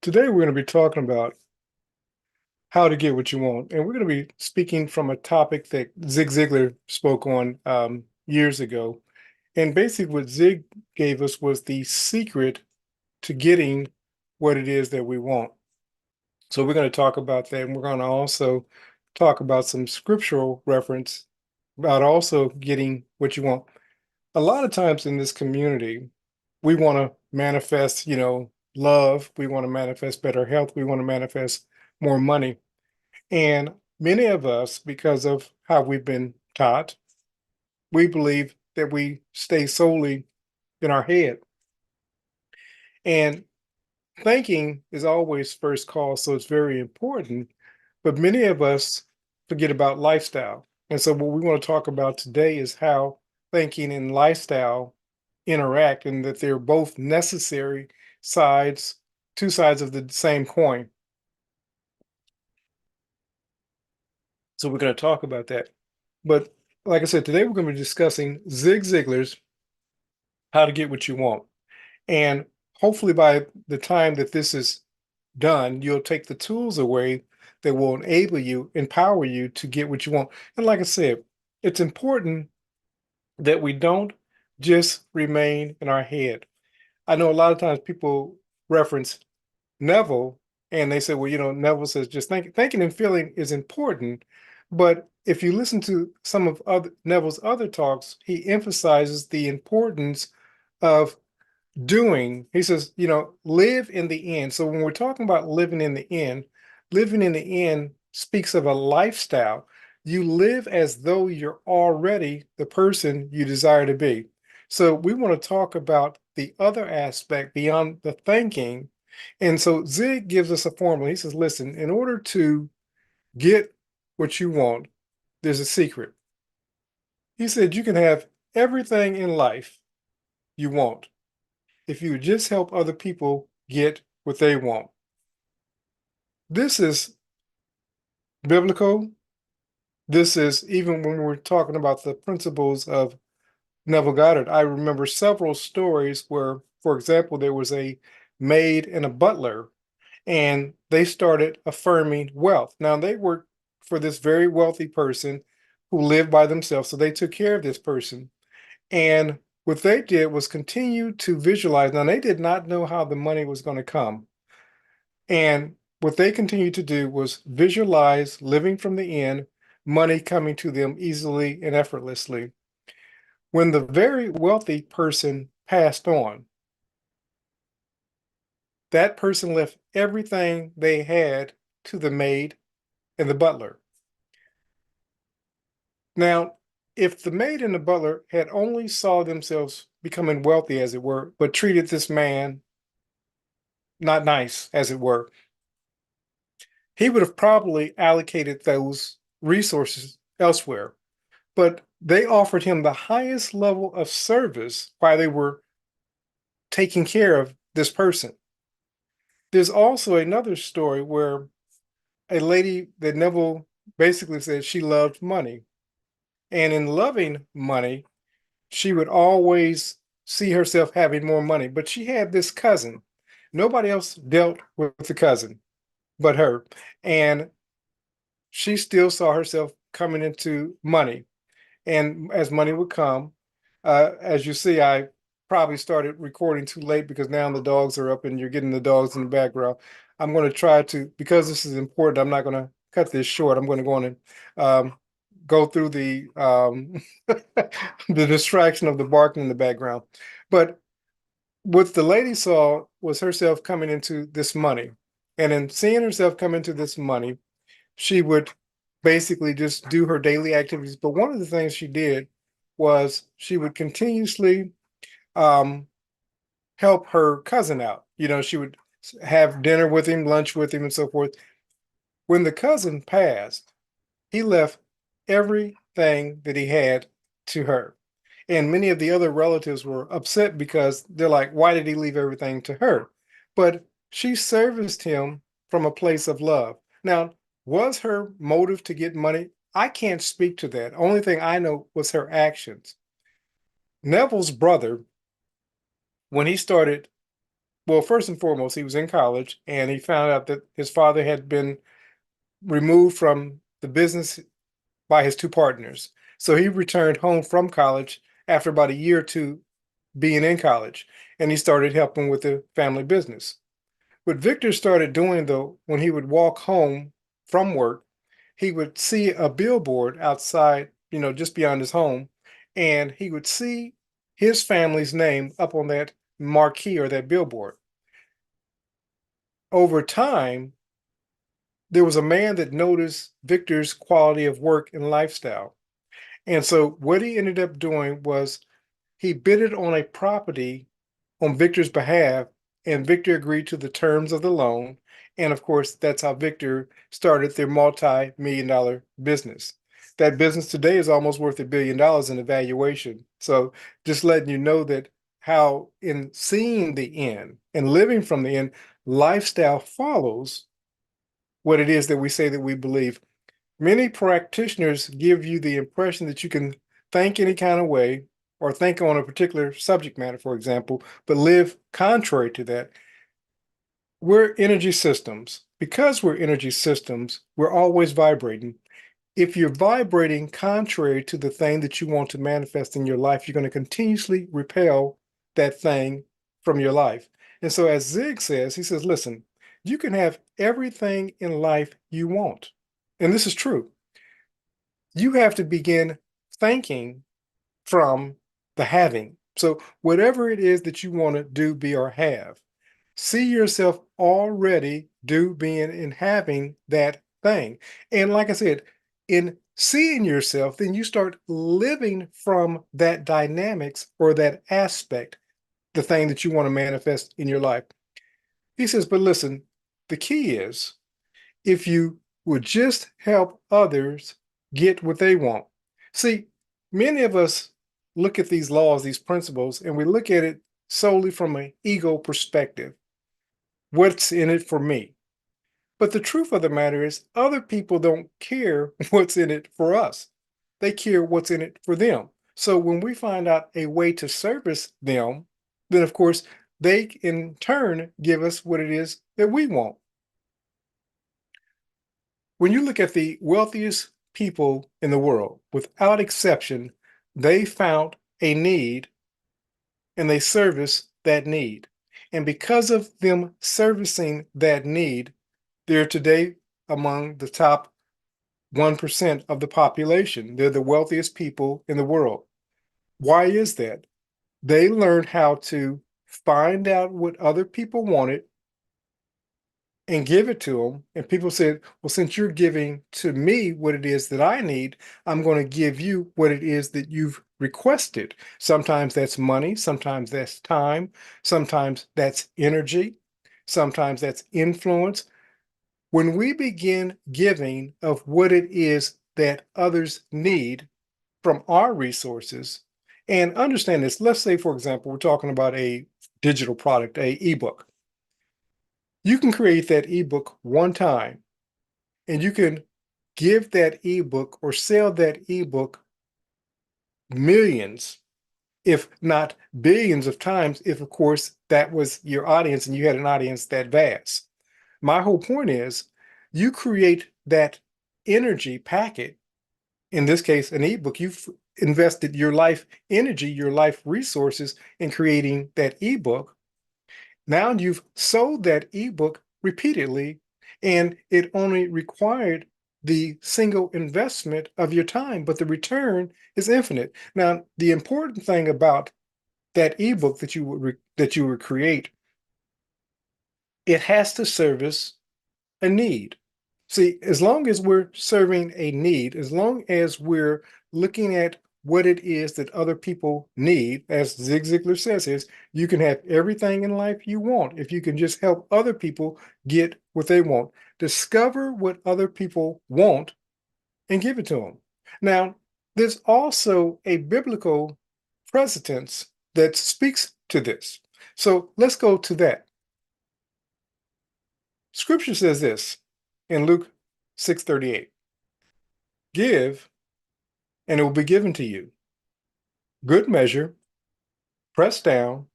Today, we're going to be talking about how to get what you want. And we're going to be speaking from a topic that Zig Ziglar spoke on years ago. And basically, what Zig gave us was the secret to getting what it is that we want. So, we're going to talk about that. And we're going to also talk about some scriptural reference about also getting what you want. A lot of times in this community, we want to manifest, love. We want to manifest better health. We want to manifest more money. And many of us, because of how we've been taught, we believe that we stay solely in our head. And thinking is always first call, so it's very important. But many of us forget about lifestyle. And so, what we want to talk about today is how thinking and lifestyle interact and that they're both necessary sides, two sides of the same coin. So, we're going to talk about that. But like I said, today we're going to be discussing Zig Ziglar's How to Get What You Want. And hopefully, by the time that this is done, you'll take the tools away that will enable you, empower you to get what you want. And like I said, it's important that we don't just remain in our head. I know a lot of times people reference Neville and they say, well, Neville says just thinking and feeling is important. But if you listen to some of Neville's other talks, he emphasizes the importance of doing. He says, live in the end. So when we're talking about living in the end speaks of a lifestyle. You live as though you're already the person you desire to be. So we want to talk about the other aspect beyond the thinking. And so Zig gives us a formula. He says, listen, in order to get what you want, there's a secret. He said, you can have everything in life you want if you just help other people get what they want. This is biblical. This is even when we're talking about the principles of Neville Goddard. I remember several stories where, for example, there was a maid and a butler, and they started affirming wealth. Now, they worked for this very wealthy person who lived by themselves, so they took care of this person. And what they did was continue to visualize. Now, they did not know how the money was going to come. And what they continued to do was visualize living from the end, money coming to them easily and effortlessly. When the very wealthy person passed on, that person left everything they had to the maid and the butler. Now, if the maid and the butler had only saw themselves becoming wealthy, as it were, but treated this man not nice, as it were, he would have probably allocated those resources elsewhere. But they offered him the highest level of service while they were taking care of this person. There's also another story where a lady that Neville basically said she loved money. And in loving money, she would always see herself having more money. But she had this cousin. Nobody else dealt with the cousin but her. And she still saw herself coming into money. And as money would come, as you see, I probably started recording too late because now the dogs are up and you're getting the dogs in the background. I'm going to try to, because this is important, I'm not going to cut this short. I'm going to go on and go through the the distraction of the barking in the background. But what the lady saw was herself coming into this money. And in seeing herself come into this money, she would basically just do her daily activities. But one of the things she did was she would continuously um, help her cousin out. She would have dinner with him, lunch with him, and so forth. When the cousin passed, he left everything that he had to her. And many of the other relatives were upset because they're like, why did he leave everything to her? But she serviced him from a place of love. Now, was her motive to get money? I can't speak to that. Only thing I know was her actions. Neville's brother, when he started Well, first and foremost, he was in college and he found out that his father had been removed from the business by his two partners. So he returned home from college after about a year or two being in college, and he started helping with the family business. What Victor started doing, though, when he would walk home from work, he would see a billboard outside, just beyond his home, and he would see his family's name up on that marquee or that billboard. Over time, there was a man that noticed Victor's quality of work and lifestyle. And so what he ended up doing was he bidded on a property on Victor's behalf, and Victor agreed to the terms of the loan. And of course, that's how Victor started their multi-million-dollar business. That business today is almost worth $1 billion in evaluation. So just letting you know that how in seeing the end and living from the end, lifestyle follows what it is that we say that we believe. Many practitioners give you the impression that you can think any kind of way or think on a particular subject matter, for example, but live contrary to that. We're energy systems. Because we're energy systems, we're always vibrating. If you're vibrating contrary to the thing that you want to manifest in your life, you're going to continuously repel that thing from your life. And so, as Zig says, he says, listen, you can have everything in life you want. And this is true. You have to begin thinking from the having. So, whatever it is that you want to do, be, or have, see yourself already do, being, and having that thing. And like I said, in seeing yourself, then you start living from that dynamics or that aspect, the thing that you want to manifest in your life. He says, but listen, the key is if you would just help others get what they want. See, many of us look at these laws, these principles, and we look at it solely from an ego perspective. What's in it for me? But the truth of the matter is, other people don't care what's in it for us. They care what's in it for them. So when we find out a way to service them, then of course, they in turn give us what it is that we want. When you look at the wealthiest people in the world, without exception, they found a need and they service that need. And because of them servicing that need, they're today among the top 1% of the population. They're the wealthiest people in the world. Why is that? They learned how to find out what other people wanted and give it to them. And people said, well, since you're giving to me what it is that I need, I'm going to give you what it is that you've requested. Sometimes that's money, sometimes that's time, sometimes that's energy, sometimes that's influence. When we begin giving of what it is that others need from our resources, and understand this, let's say, for example, we're talking about a digital product, a ebook. You can create that ebook one time and you can give that ebook or sell that ebook millions, if not billions of times, if of course that was your audience and you had an audience that vast. My whole point is you create that energy packet, in this case, an ebook, you've invested your life energy, your life resources in creating that ebook. Now you've sold that ebook repeatedly, and it only required the single investment of your time, but the return is infinite. Now, the important thing about that ebook that you would create, it has to service a need. See, as long as we're serving a need, as long as we're looking at what it is that other people need, as Zig Ziglar says, is you can have everything in life you want if you can just help other people get what they want. Discover what other people want and give it to them. Now, there's also a biblical precedence that speaks to this. So let's go to that. Scripture says this in Luke 6:38. Give, and it will be given to you. Good measure, pressed down,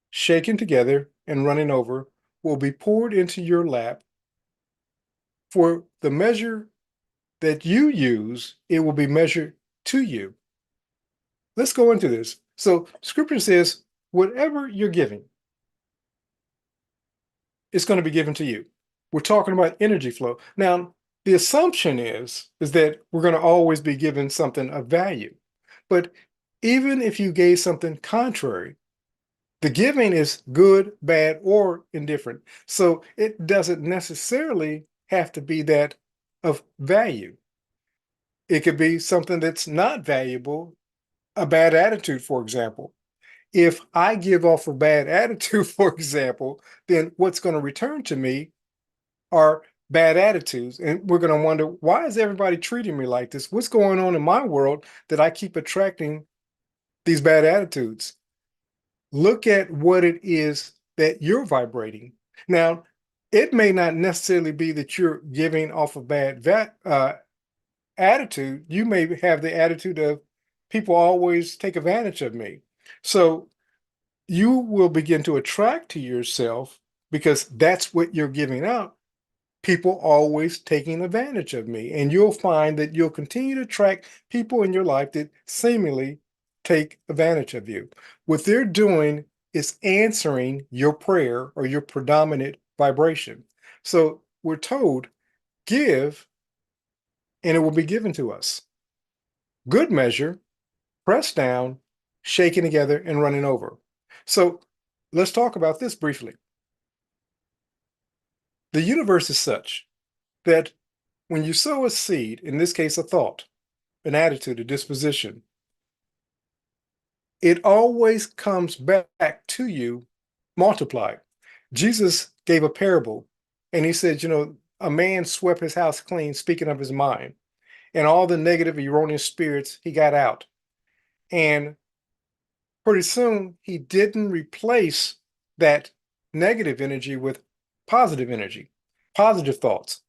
shaken together, and running over will be poured into your lap. For the measure that you use, it will be measured to you. Let's go into this. So, scripture says, whatever you're giving, it's going to be given to you. We're talking about energy flow. Now, the assumption is that we're going to always be given something of value. But even if you gave something contrary, the giving is good, bad, or indifferent. So it doesn't necessarily have to be that of value. It could be something that's not valuable, a bad attitude, for example. If I give off a bad attitude, for example, then what's going to return to me are bad attitudes. And we're going to wonder, why is everybody treating me like this? What's going on in my world that I keep attracting these bad attitudes? Look at what it is that you're vibrating. Now, it may not necessarily be that you're giving off a bad attitude. You may have the attitude of people always take advantage of me. So you will begin to attract to yourself, because that's what you're giving out, people always taking advantage of me. And you'll find that you'll continue to attract people in your life that seemingly take advantage of you. What they're doing is answering your prayer or your predominant vibration. So we're told, give, and it will be given to us. Good measure, pressed down, shaken together, and running over. So let's talk about this briefly. The universe is such that when you sow a seed, in this case, a thought, an attitude, a disposition, it always comes back to you multiplied. Jesus gave a parable and he said, a man swept his house clean, speaking of his mind, and all the negative, erroneous spirits he got out. And pretty soon he didn't replace that negative energy with positive energy, positive thoughts.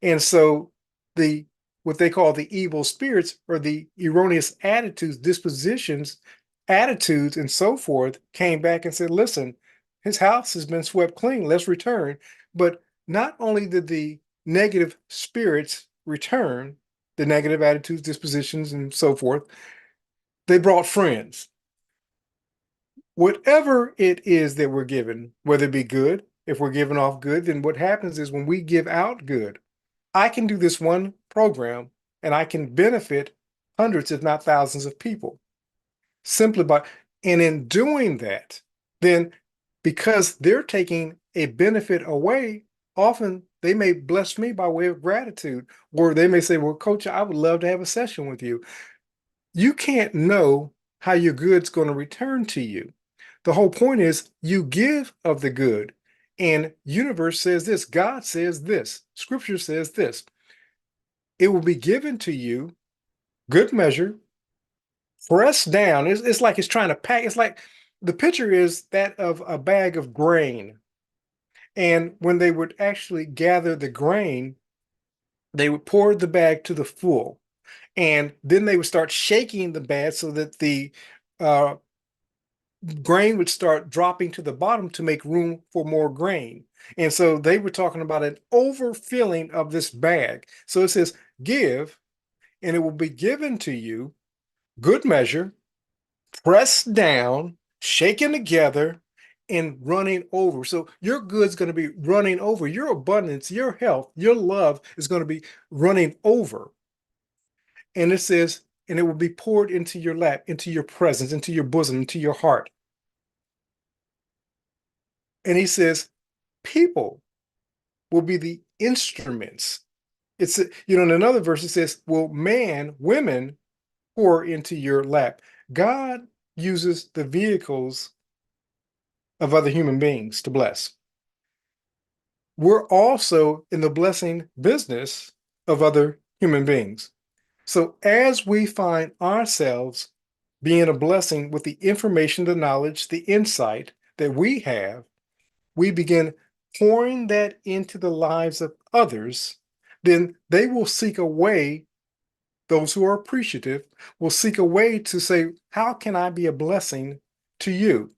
And so the what they call the evil spirits, or the erroneous attitudes, dispositions, attitudes, and so forth, came back and said, listen, his house has been swept clean. Let's return. But not only did the negative spirits return, the negative attitudes, dispositions, and so forth, they brought friends. Whatever it is that we're given, whether it be good, if we're giving off good, then what happens is when we give out good, I can do this one program and I can benefit hundreds, if not thousands of people simply by, and in doing that, then because they're taking a benefit away, often they may bless me by way of gratitude, or they may say, well, coach, I would love to have a session with you. You can't know how your good's going to return to you. The whole point is you give of the good. And universe says this, God says this, scripture says this. It will be given to you, good measure, pressed down. It's like it's trying to pack. It's like the picture is that of a bag of grain. And when they would actually gather the grain, they would pour the bag to the full. And then they would start shaking the bag so that the uh, grain would start dropping to the bottom to make room for more grain. And so they were talking about an overfilling of this bag. So it says, give, and it will be given to you, good measure, pressed down, shaken together, and running over. So your good's going to be running over. Your abundance, your health, your love is going to be running over. And it says, and it will be poured into your lap, into your presence, into your bosom, into your heart. And he says, people will be the instruments. It's, in another verse, it says, will women pour into your lap. God uses the vehicles of other human beings to bless. We're also in the blessing business of other human beings. So as we find ourselves being a blessing with the information, the knowledge, the insight that we have, we begin pouring that into the lives of others, then they will seek a way, those who are appreciative will seek a way to say, how can I be a blessing to you?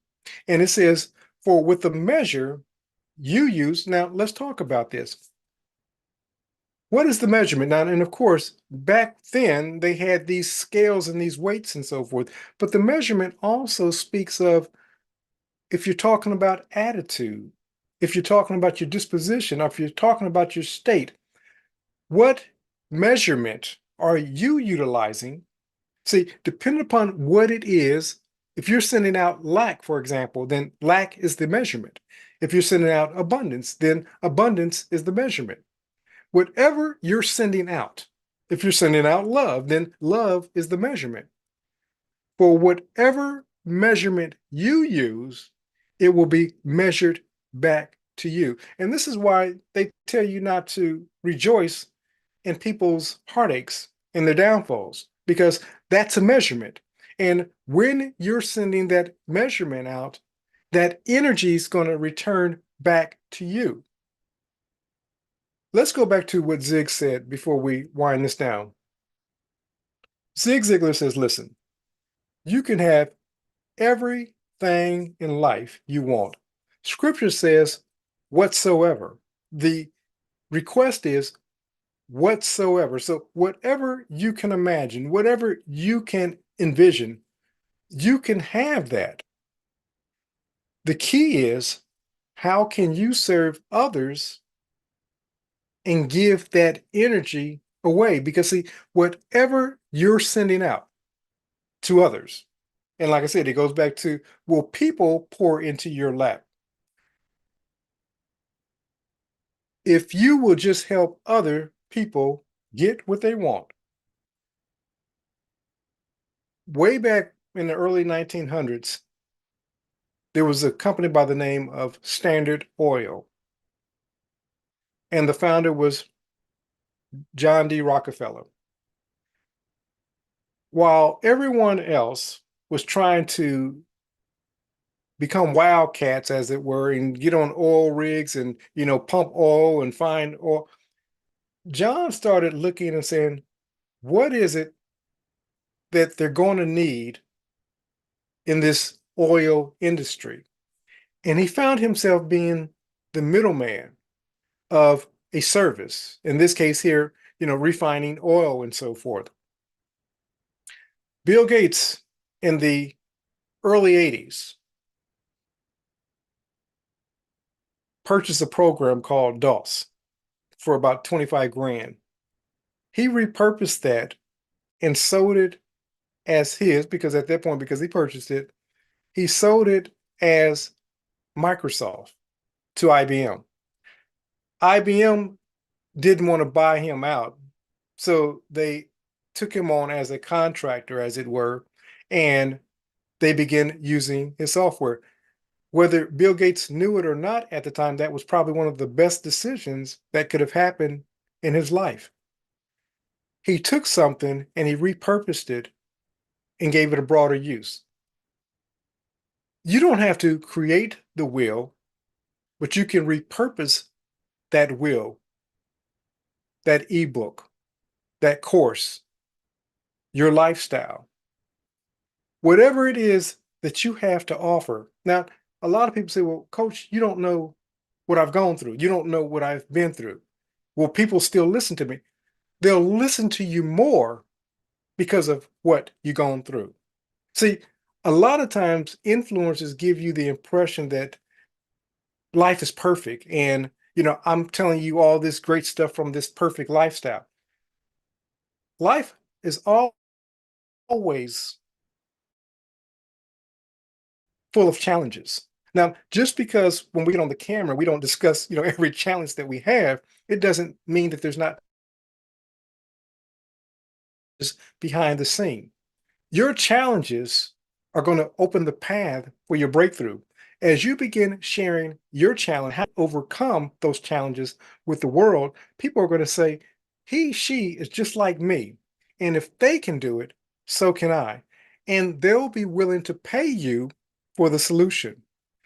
And it says, For with the measure you use, now let's talk about this. What is the measurement? Now, and of course, back then they had these scales and these weights and so forth, but the measurement also speaks of if you're talking about attitude, if you're talking about your disposition, or if you're talking about your state, what measurement are you utilizing? See, depending upon what it is, if you're sending out lack, for example, then lack is the measurement. If you're sending out abundance, then abundance is the measurement. Whatever you're sending out, if you're sending out love, then love is the measurement. For whatever measurement you use, it will be measured back to you. And this is why they tell you not to rejoice in people's heartaches and their downfalls, because that's a measurement. And when you're sending that measurement out, that energy is going to return back to you. Let's go back to what Zig said before we wind this down. Zig Ziglar says, listen, you can have everything in life you want. Scripture says, whatsoever. The request is whatsoever. So, whatever you can imagine, whatever you can envision, you can have that. The key is how can you serve others and give that energy away? Because, see, whatever you're sending out to others, and like I said, it goes back to will people pour into your lap? If you will just help other people get what they want. Way back in the early 1900s, there was a company by the name of Standard Oil, and the founder was John D. Rockefeller. While everyone else was trying to become wildcats, as it were, and get on oil rigs and pump oil and find oil, John started looking and saying, what is it that they're going to need in this oil industry? And he found himself being the middleman of a service, in this case here, refining oil and so forth. Bill Gates in the early 80s purchased a program called DOS for about 25 grand. He repurposed that and sold it as his, because at that point, because he purchased it, he sold it as Microsoft to IBM. IBM didn't want to buy him out, so they took him on as a contractor, as it were, and they began using his software. Whether Bill Gates knew it or not at the time, that was probably one of the best decisions that could have happened in his life. He took something and he repurposed it and gave it a broader use. You don't have to create the will, but you can repurpose that will, that ebook, that course, your lifestyle, whatever it is that you have to offer. Now, a lot of people say, well, Coach, you don't know what I've gone through. You don't know what I've been through. Will people still listen to me? They'll listen to you more because of what you've gone through. See, a lot of times influencers give you the impression that life is perfect and I'm telling you all this great stuff from this perfect lifestyle. Life is always full of challenges. Now, just because when we get on the camera, we don't discuss, every challenge that we have, it doesn't mean that there's not behind the scene. Your challenges are going to open the path for your breakthrough. As you begin sharing your challenge, how to overcome those challenges with the world, people are going to say, she is just like me. And if they can do it, so can I. And they'll be willing to pay you for the solution.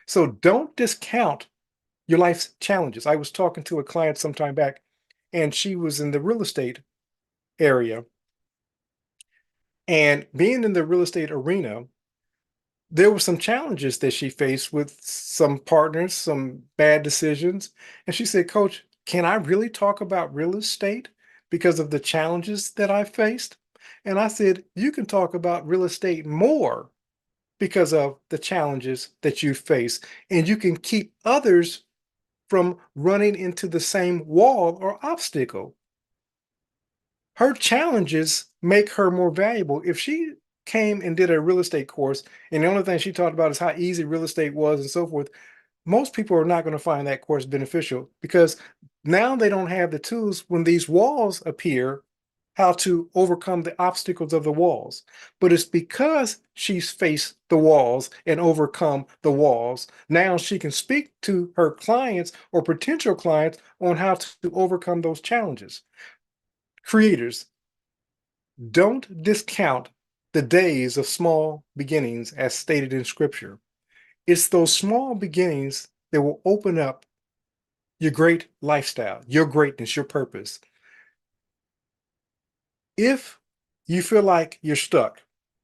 So don't discount your life's challenges. I was talking to a client some time back, and she was in the real estate area. And being in the real estate arena, there were some challenges that she faced with some partners, some bad decisions. And she said, Coach, can I really talk about real estate because of the challenges that I faced? And I said, you can talk about real estate more because of the challenges that you face. And you can keep others from running into the same wall or obstacle. Her challenges make her more valuable. If she came and did a real estate course, and the only thing she talked about is how easy real estate was and so forth, most people are not going to find that course beneficial because now they don't have the tools when these walls appear, how to overcome the obstacles of the walls. But it's because she's faced the walls and overcome the walls. Now she can speak to her clients or potential clients on how to overcome those challenges. Creators, don't discount the days of small beginnings as stated in scripture. It's those small beginnings that will open up your great lifestyle, your greatness, your purpose. If you feel like you're stuck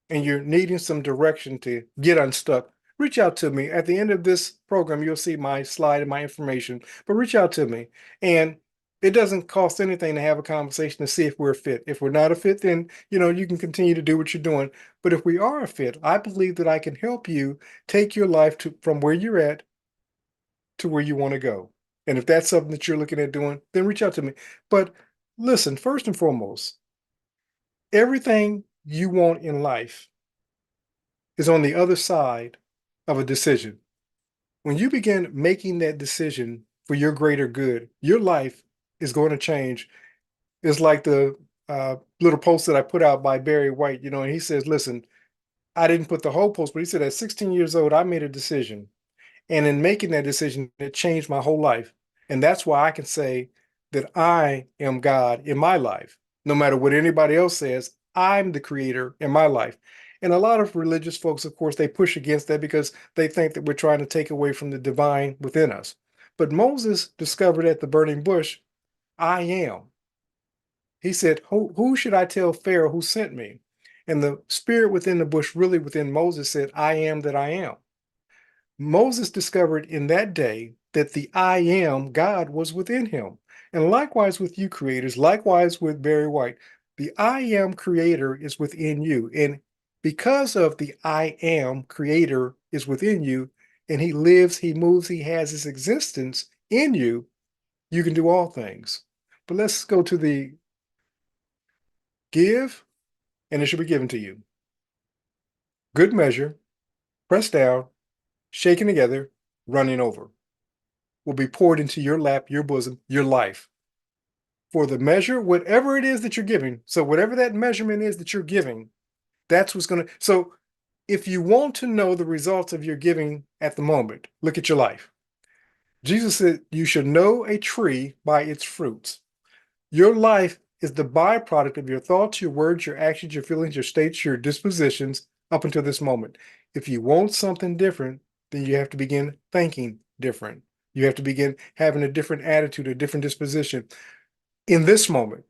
and you're needing some direction to get unstuck, reach out to me. At the end of this program, you'll see my slide and my information, but reach out to me. And it doesn't cost anything to have a conversation to see if we're a fit. If we're not a fit, then you can continue to do what you're doing. But if we are a fit, I believe that I can help you take your life from where you're at to where you want to go. And if that's something that you're looking at doing, then reach out to me. But listen, first and foremost, everything you want in life is on the other side of a decision. When you begin making that decision for your greater good, your life is going to change. It's like the little post that I put out by Barry White, and he says, listen, I didn't put the whole post, but he said at 16 years old, I made a decision. And in making that decision, it changed my whole life. And that's why I can say that I am God in my life. No matter what anybody else says, I'm the creator in my life. And a lot of religious folks, of course, they push against that because they think that we're trying to take away from the divine within us. But Moses discovered at the burning bush, I am. He said, who should I tell Pharaoh who sent me? And the spirit within the bush, really within Moses, said, I am that I am. Moses discovered in that day that the I am God was within him. And likewise with you creators, likewise with Barry White, the I am creator is within you. And because of the I am creator is within you, and he lives, he moves, he has his existence in you, you can do all things. But let's go to the give, and it shall be given to you. Good measure, pressed down, shaken together, running over, will be poured into your lap, your bosom, your life. For the measure, whatever it is that you're giving, so whatever that measurement is that you're giving, that's what's going to. So if you want to know the results of your giving at the moment, look at your life. Jesus said, you should know a tree by its fruits. Your life is the byproduct of your thoughts, your words, your actions, your feelings, your states, your dispositions up until this moment. If you want something different, then you have to begin thinking different. You have to begin having a different attitude, a different disposition in this moment.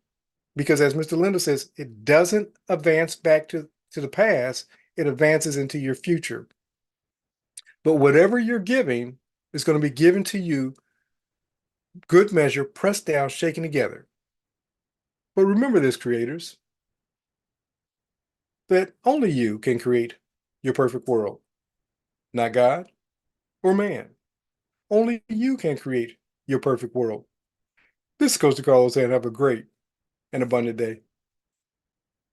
Because as Mr. Lindo says, it doesn't advance back to the past, it advances into your future. But whatever you're giving is going to be given to you, good measure, pressed down, shaken together. But remember this, creators, that only you can create your perfect world, not God or man. Only you can create your perfect world. This is Coach DeCarlo saying have a great and abundant day.